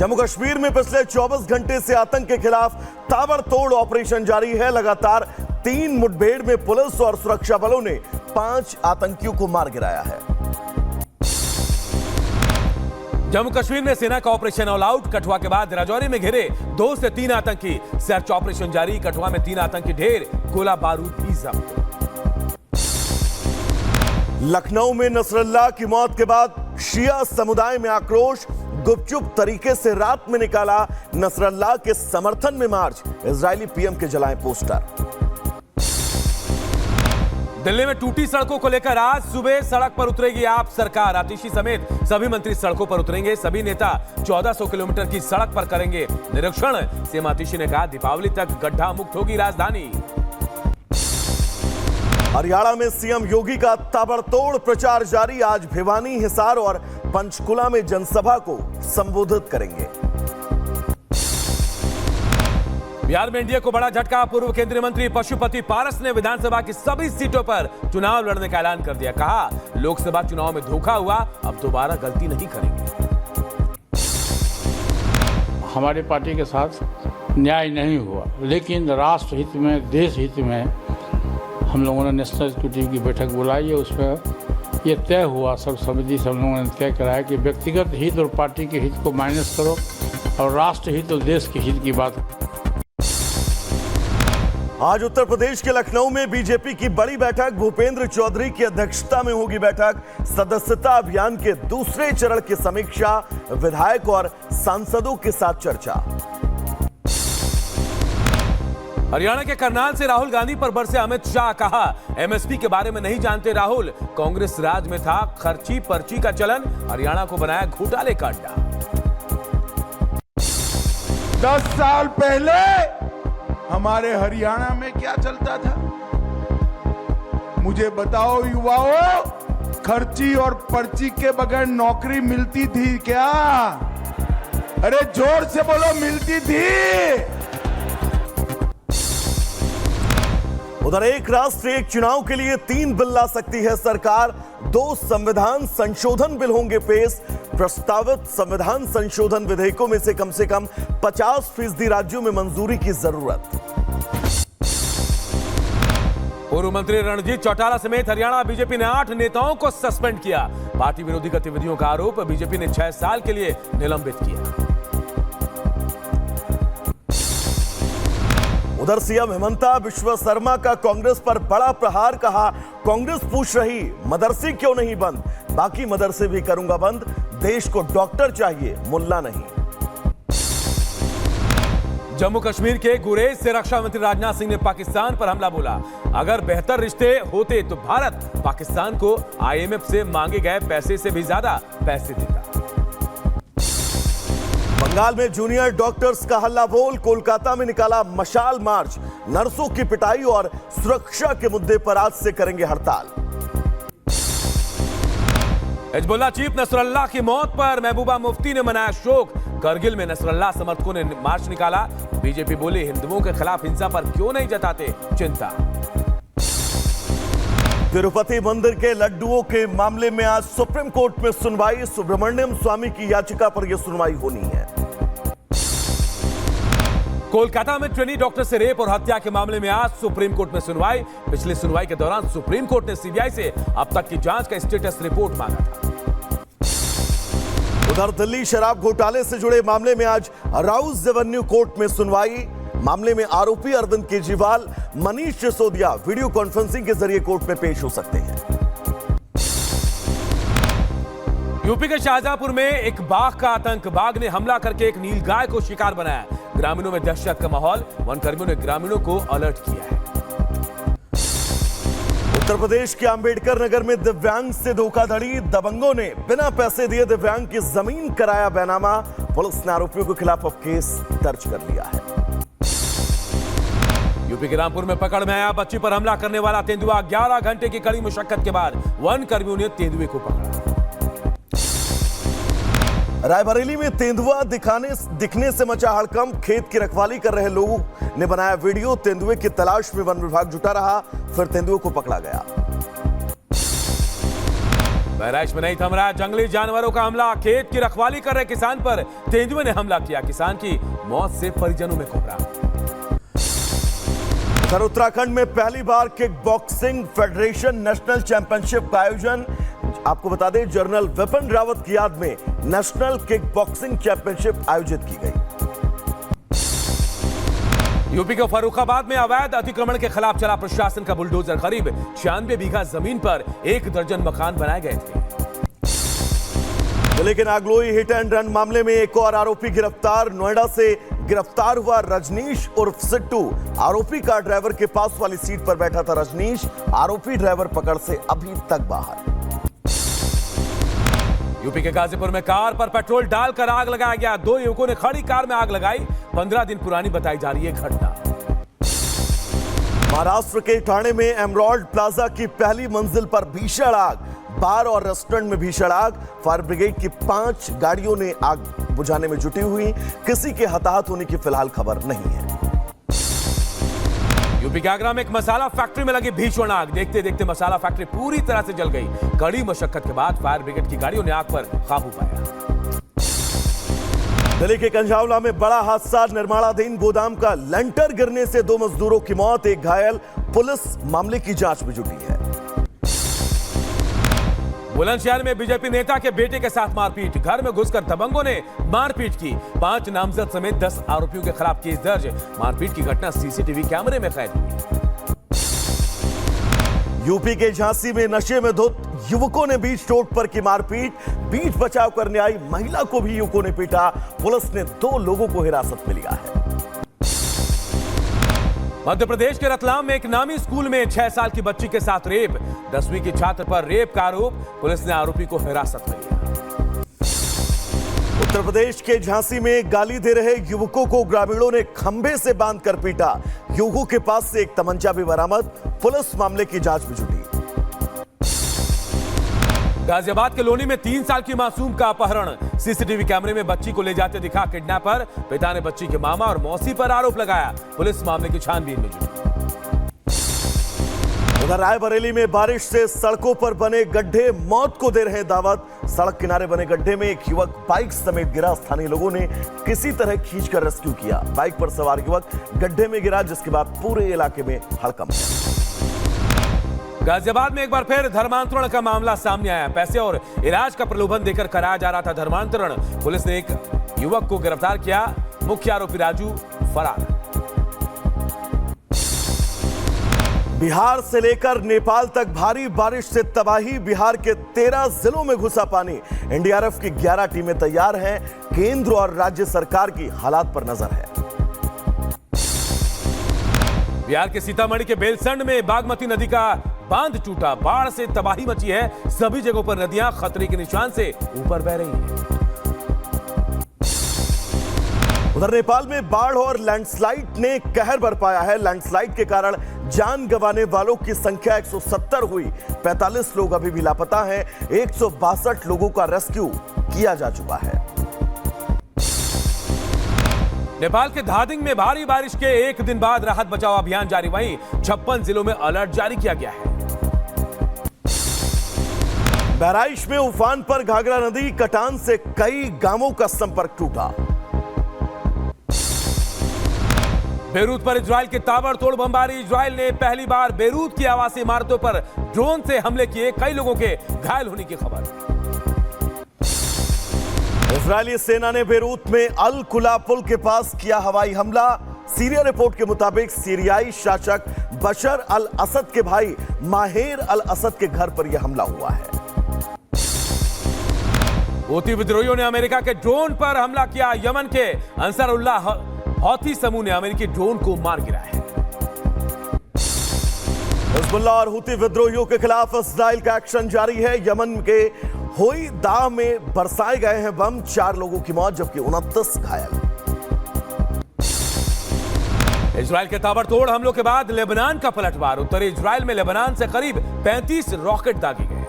जम्मू कश्मीर में पिछले 24 घंटे से आतंक के खिलाफ ताबड़तोड़ ऑपरेशन जारी है। लगातार 3 मुठभेड़ में पुलिस और सुरक्षा बलों ने 5 आतंकियों को मार गिराया है। जम्मू कश्मीर में सेना का ऑपरेशन ऑल आउट। कठुआ के बाद राजौरी में घिरे 2 से 3 आतंकी। सर्च ऑपरेशन जारी। कठुआ में 3 आतंकी ढेर, गोला बारूद भी जब्त। लखनऊ में नसरुल्लाह की मौत के बाद शिया समुदाय में आक्रोश। गुपचुप तरीके से रात में निकाला नसरुल्लाह के समर्थन में मार्च। इजरायली पीएम के जलाए पोस्टर। दिल्ली में टूटी सड़कों को लेकर आज सुबह सड़क पर उतरेगी आप सरकार। आतिशी समेत सभी मंत्री सड़कों पर उतरेंगे। सभी नेता 1400 किलोमीटर की सड़क पर करेंगे निरीक्षण। सीएम आतिशी ने कहा दीपावली तक गड्ढा मुक्त होगी राजधानी। हरियाणा में सीएम योगी का ताबड़तोड़ प्रचार जारी। आज भिवानी, हिसार और पंचकुला में जनसभा को संबोधित करेंगे। बिहार में एनडीए को बड़ा झटका। पूर्व केंद्रीय मंत्री पशुपति पारस ने विधानसभा की सभी सीटों पर चुनाव लड़ने का ऐलान कर दिया। कहा लोकसभा चुनाव में धोखा हुआ, अब दोबारा गलती नहीं करेंगे। हमारी पार्टी के साथ न्याय नहीं हुआ, लेकिन राष्ट्र हित में, देश हित में हम लोगों ने नेशनल एग्जीक्यूटिव की बैठक बुलाई है। उसमें ये तय हुआ, सब समिति से हम लोगों ने तय कराया कि व्यक्तिगत हित और पार्टी के हित को माइनस करो और राष्ट्र हित और देश के हित की बात। आज उत्तर प्रदेश के लखनऊ में बीजेपी की बड़ी बैठक। भूपेंद्र चौधरी की अध्यक्षता में होगी बैठक। सदस्यता अभियान के दूसरे चरण की समीक्षा, विधायक और सांसदों के साथ चर्चा। हरियाणा के करनाल से राहुल गांधी पर बरसे अमित शाह। कहा एमएसपी के बारे में नहीं जानते राहुल। कांग्रेस राज में था खर्ची पर्ची का चलन, हरियाणा को बनाया घोटाले का अड्डा। 10 साल पहले हमारे हरियाणा में क्या चलता था? मुझे बताओ युवाओं, खर्ची और पर्ची के बगैर नौकरी मिलती थी क्या? अरे जोर से बोलो, मिलती थी? उधर एक राष्ट्र एक चुनाव के लिए 3 बिल ला सकती है सरकार। 2 संविधान संशोधन बिल होंगे पेश। प्रस्तावित संविधान संशोधन विधेयकों में से कम 50% राज्यों में मंजूरी की जरूरत। पूर्व मंत्री रणजीत चौटाला समेत हरियाणा बीजेपी ने 8 नेताओं को सस्पेंड किया। पार्टी विरोधी गतिविधियों का आरोप बीजेपी ने 6 साल के लिए निलंबित किया। उधर सीएम हेमंता बिश्व शर्मा का कांग्रेस पर बड़ा प्रहार। कहा कांग्रेस पूछ रही मदरसे क्यों नहीं बंद, बाकी मदरसे भी करूंगा बंद। देश को डॉक्टर चाहिए, मुल्ला नहीं। जम्मू कश्मीर के गुरेज से रक्षा मंत्री राजनाथ सिंह ने पाकिस्तान पर हमला बोला। अगर बेहतर रिश्ते होते तो भारत पाकिस्तान को आईएमएफ से मांगे गए पैसे से भी ज्यादा पैसे देता। बंगाल में जूनियर डॉक्टर्स का हल्ला बोल। कोलकाता में निकाला मशाल मार्च। नर्सों की पिटाई और सुरक्षा के मुद्दे पर आज से करेंगे हड़ताल। हिजबुल्लाह चीफ नसरुल्लाह की मौत पर महबूबा मुफ्ती ने मनाया शोक। करगिल में नसरुल्लाह समर्थकों ने मार्च निकाला। बीजेपी बोली हिंदुओं के खिलाफ हिंसा पर क्यों नहीं जताते चिंता। तिरुपति मंदिर के लड्डुओं के मामले में आज सुप्रीम कोर्ट में सुनवाई। सुब्रमण्यम स्वामी की याचिका पर यह सुनवाई होनी है। कोलकाता में ट्रेनी डॉक्टर से रेप और हत्या के मामले में आज सुप्रीम कोर्ट में सुनवाई। पिछली सुनवाई के दौरान सुप्रीम कोर्ट ने सीबीआई से अब तक की जांच का स्टेटस रिपोर्ट मांगा था। उधर दिल्ली शराब घोटाले से जुड़े मामले में आज राउस रेवेन्यू कोर्ट में सुनवाई। मामले में आरोपी अरविंद केजरीवाल, मनीष सिसोदिया वीडियो कॉन्फ्रेंसिंग के जरिए कोर्ट में पेश हो सकते हैं। यूपी के शाहजहांपुर में एक बाघ का आतंक। बाघ ने हमला करके एक नीलगाय को शिकार बनाया। ग्रामीणों में दहशत का माहौल। वनकर्मियों ने ग्रामीणों को अलर्ट किया है। उत्तर प्रदेश के अंबेडकर नगर में दिव्यांग से धोखाधड़ी। दबंगों ने बिना पैसे दिए दिव्यांग की जमीन कराया बैनामा। पुलिस ने आरोपियों के खिलाफ अब केस दर्ज कर लिया है। यूपी के रामपुर में पकड़ में आया बच्ची पर हमला करने वाला तेंदुआ। 11 घंटे की कड़ी मुशक्कत के बाद वन कर्मियों ने तेंदुए को पकड़ा। रायबरेली में तेंदुआ दिखने से मचा हड़कंप। खेत की रखवाली कर रहे लोगों ने बनाया वीडियो। तेंदुए की तलाश में वन विभाग जुटा रहा, फिर तेंदुए को पकड़ा गया। बहराइच में नहीं थम रहा जंगली जानवरों का हमला। खेत की रखवाली कर रहे किसान पर तेंदुए ने हमला किया। किसान की मौत से परिजनों में कोहराम। उधर उत्तराखंड में पहली बार kick boxing federation national championship का आयोजन। आपको बता दें, जनरल विपिन रावत की याद में नेशनल किक बॉक्सिंग चैंपियनशिप आयोजित की गई। यूपी के फर्रुखाबाद में अवैध अतिक्रमण के खिलाफ चला प्रशासन का बुलडोजर। करीब 96 बीघा जमीन पर 1 दर्जन मकान बनाए गए थे। लेकिन नागलोई हिट एंड रन मामले में एक और आरोपी गिरफ्तार। नोएडा से गिरफ्तार हुआ रजनीश उर्फ सिट्टू। आरोपी कार ड्राइवर के पास वाली सीट पर बैठा था रजनीश। आरोपी ड्राइवर पकड़ से अभी तक बाहर। यूपी के गाजीपुर में कार पर पेट्रोल डालकर आग लगाया गया। 2 युवकों ने खड़ी कार में आग लगाई। 15 दिन पुरानी बताई जा रही है घटना। महाराष्ट्र के ठाणे में एमराल्ड प्लाजा की पहली मंजिल पर भीषण आग। बार और रेस्टोरेंट में भीषण आग। फायर ब्रिगेड की 5 गाड़ियों ने आग बुझाने में जुटी हुई। किसी के हताहत होने की फिलहाल खबर नहीं है। यूपी के आगरा में एक मसाला फैक्ट्री में लगी भीषण आग। देखते देखते मसाला फैक्ट्री पूरी तरह से जल गई। कड़ी मशक्कत के बाद फायर ब्रिगेड की गाड़ियों ने आग पर काबू पाया। दिल्ली के कंझावला में बड़ा हादसा। निर्माणाधीन गोदाम का लेंटर गिरने से 2 मजदूरों की मौत, 1 घायल। पुलिस मामले की जांच में जुटी है। बुलंदशहर में बीजेपी नेता के बेटे के साथ मारपीट। घर में घुसकर दबंगों ने मारपीट की। 5 नामजद समेत 10 आरोपियों के खिलाफ केस दर्ज। मारपीट की घटना सीसीटीवी कैमरे में कैद हुई। यूपी के झांसी में नशे में धुत युवकों ने बीच रोड पर की मारपीट। बीच बचाव करने आई महिला को भी युवकों ने पीटा। पुलिस ने 2 लोगों को हिरासत में लिया है। मध्य प्रदेश के रतलाम में एक नामी स्कूल में 6 साल की बच्ची के साथ रेप। 10वीं की छात्र पर रेप का आरोप। पुलिस ने आरोपी को हिरासत में लिया। उत्तर प्रदेश के झांसी में गाली दे रहे युवकों को ग्रामीणों ने खंभे से बांधकर पीटा। युवकों के पास से एक तमंचा भी बरामद। पुलिस मामले की जांच में जुटी। गाजियाबाद के लोनी में 3 साल की मासूम का अपहरण। सीसीटीवी कैमरे में बच्ची को ले जाते दिखा किडनैपर। पिता ने बच्ची के मामा और मौसी पर आरोप लगाया। पुलिस मामले की छानबीन में जुटी। उधर रायबरेली में बारिश से सड़कों पर बने गड्ढे मौत को दे रहे दावत। सड़क किनारे बने गड्ढे में एक युवक बाइक समेत गिरा। स्थानीय लोगों ने किसी तरह खींचकर रेस्क्यू किया। बाइक पर सवार युवक गड्ढे में गिरा, जिसके बाद पूरे इलाके में हड़कंप है। गाजियाबाद में एक बार फिर धर्मांतरण का मामला सामने आया। पैसे और इलाज का प्रलोभन देकर कराया जा रहा था धर्मांतरण। पुलिस ने एक युवक को गिरफ्तार किया। मुख्य आरोपी राजू फरार। बिहार से लेकर नेपाल तक भारी बारिश से तबाही। बिहार के 13 जिलों में घुसा पानी। एनडीआरएफ की 11 टीमें तैयार हैं। केंद्र और राज्य सरकार की हालात पर नजर है। बिहार के सीतामढ़ी के बेलसंड में बागमती नदी का बांध टूटा। बाढ़ से तबाही मची है। सभी जगहों पर नदियां खतरे के निशान से ऊपर बह रही हैं। उधर नेपाल में बाढ़ और लैंडस्लाइड ने कहर बरपाया है। लैंडस्लाइड के कारण जान गंवाने वालों की संख्या 170 हुई। 45 लोग अभी भी लापता हैं। 162 लोगों का रेस्क्यू किया जा चुका है। नेपाल के धादिंग में भारी बारिश के 1 दिन बाद राहत बचाव अभियान जारी। वहीं 56 जिलों में अलर्ट जारी किया गया है। बहराइच में उफान पर घाघरा नदी। कटान से कई गांवों का संपर्क टूटा। बेरूत पर इजराइल की ताबड़तोड़ बमबारी। इजराइल ने पहली बार बेरूत की आवासीय इमारतों पर ड्रोन से हमले किए। कई लोगों के घायल होने की खबर। इजरायली सेना ने बेरूत में अल कुला पुल के पास किया हवाई हमला। सीरिया रिपोर्ट के मुताबिक सीरियाई शासक बशर अल असद के भाई माहेर अल असद के घर पर यह हमला हुआ है। हूती विद्रोहियों ने अमेरिका के ड्रोन पर हमला किया। यमन के अंसारुल्लाह हौथी समूह ने अमेरिकी ड्रोन को मार गिराया है। हिजबुल्लाह और हूती विद्रोहियों के खिलाफ इजराइल का एक्शन जारी है। यमन के होई दाह में बरसाए गए हैं बम। 4 लोगों की मौत जबकि 29 घायल। इजराइल के ताबड़तोड़ हमलों के बाद लेबनान का पलटवार। उत्तरी इजराइल में लेबनान से करीब 35 रॉकेट दागे गए।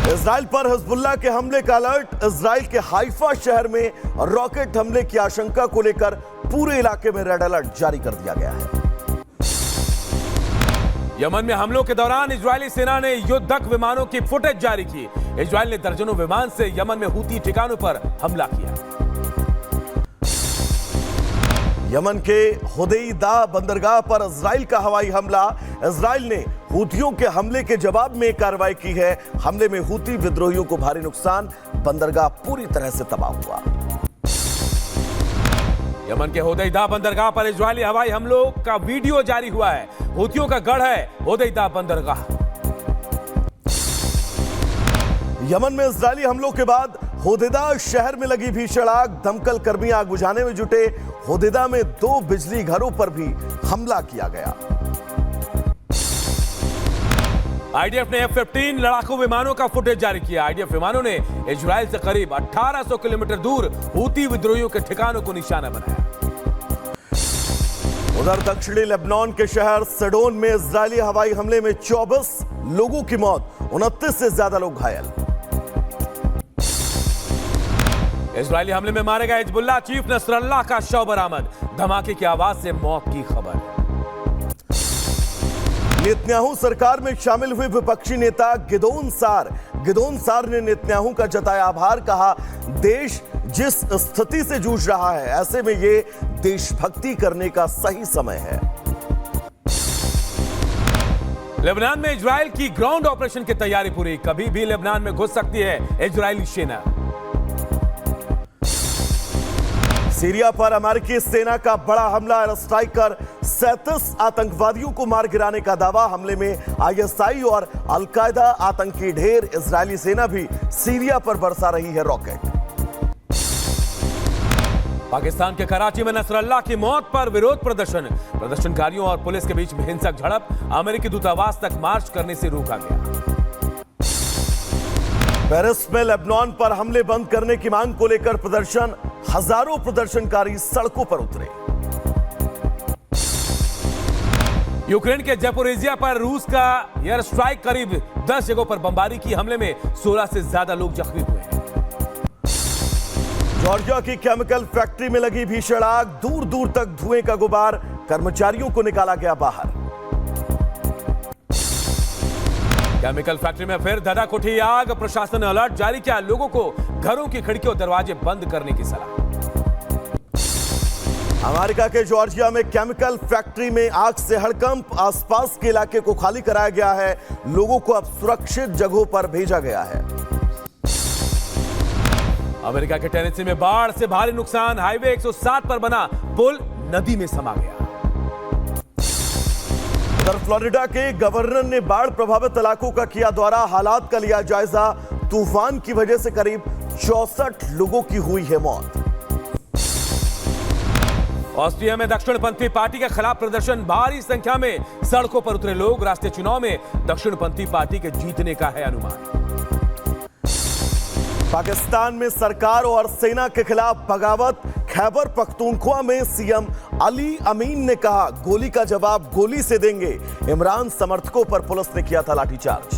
इजराइल पर हिजबुल्लाह के हमले का अलर्ट। इजराइल के हाइफा शहर में रॉकेट हमले की आशंका को लेकर पूरे इलाके में रेड अलर्ट जारी कर दिया गया है। यमन में हमलों के दौरान इजरायली सेना ने युद्धक विमानों की फुटेज जारी की। इजरायल ने दर्जनों विमान से यमन में हूती ठिकानों पर हमला किया। यमन के हुदैदा बंदरगाह पर इजराइल का हवाई हमला। इजराइल ने हूतियों के हमले के जवाब में कार्रवाई की है। हमले में हूती विद्रोहियों को भारी नुकसान, बंदरगाह पूरी तरह से तबाह हुआ। यमन के हुदैदा बंदरगाह पर इजरायली हवाई हमलों का वीडियो जारी हुआ है। हूतियों का गढ़ है हुदैदा बंदरगाह। यमन में इजरायली हमलों के बाद हुदैदा शहर में लगी भीषण आग। दमकल कर्मी आग बुझाने में जुटे। हुदैदा में 2 बिजली घरों पर भी हमला किया गया। आईडीएफ ने F-15 लड़ाकू विमानों का फुटेज जारी किया। आईडीएफ विमानों ने इजरायल से करीब 1800 किलोमीटर दूर हूती विद्रोहियों के ठिकानों को निशाना बनाया। उधर दक्षिणी लेबनान के शहर सडोन में इजरायली हवाई हमले में 24 लोगों की मौत, 29 से ज्यादा लोग घायल। इजरायली हमले में मारे गए हिजबुल्लाह चीफ नसरल्लाह का शव बरामद। धमाके की आवाज से मौत की खबर। नेतन्याहू सरकार में शामिल हुए विपक्षी नेता गिदोन सार ने नेतन्याहू का जताया आभार। कहा, देश जिस स्थिति से जूझ रहा है, ऐसे में ये देशभक्ति करने का सही समय है। लेबनान में इजरायल की ग्राउंड ऑपरेशन की तैयारी पूरी। कभी भी लेबनान में घुस सकती है इजरायली सेना। सीरिया पर अमेरिकी सेना का बड़ा हमला। एयर स्ट्राइक कर 37 आतंकवादियों को मार गिराने का दावा। हमले में आईएसआई और अलकायदा आतंकी ढेर। इजरायली सेना भी सीरिया पर बरसा रही है रॉकेट। पाकिस्तान के कराची में नसरल्लाह की मौत पर विरोध प्रदर्शन। प्रदर्शनकारियों और पुलिस के बीच में हिंसक झड़प। अमेरिकी दूतावास तक मार्च करने से रोका गया। पेरिस में लेबनान पर हमले बंद करने की मांग को लेकर प्रदर्शन। हजारों प्रदर्शनकारी सड़कों पर उतरे। यूक्रेन के ज़पोरिजिया पर रूस का एयर स्ट्राइक। करीब 10 जगहों पर बमबारी की। हमले में 16 से ज्यादा लोग जख्मी हुए हैं। जॉर्जिया की केमिकल फैक्ट्री में लगी भीषण आग। दूर दूर तक धुएं का गुबार। कर्मचारियों को निकाला गया बाहर। केमिकल फैक्ट्री में फिर धधक उठी आग। प्रशासन ने अलर्ट जारी किया। लोगों को घरों की खिड़कियों और दरवाजे बंद करने की सलाह। अमेरिका के जॉर्जिया में केमिकल फैक्ट्री में आग से हड़कंप। आसपास के इलाके को खाली कराया गया है। लोगों को अब सुरक्षित जगहों पर भेजा गया है। अमेरिका के टेनेसी में बाढ़ से भारी नुकसान। हाईवे 107 पर बना पुल नदी में समा गया। उधर फ्लोरिडा के गवर्नर ने बाढ़ प्रभावित इलाकों का किया दौरा। हालात का लिया जायजा। तूफान की वजह से करीब 64 लोगों की हुई है मौत। ऑस्ट्रिया में दक्षिणपंथी पार्टी के खिलाफ प्रदर्शन। भारी संख्या में सड़कों पर उतरे लोग। राष्ट्रीय चुनाव में दक्षिणपंथी पार्टी के जीतने का है अनुमान। पाकिस्तान में सरकार और सेना के खिलाफ बगावत। खैबर पख्तूनख्वा में सीएम अली अमीन ने कहा, गोली का जवाब गोली से देंगे। इमरान समर्थकों पर पुलिस ने किया था लाठीचार्ज।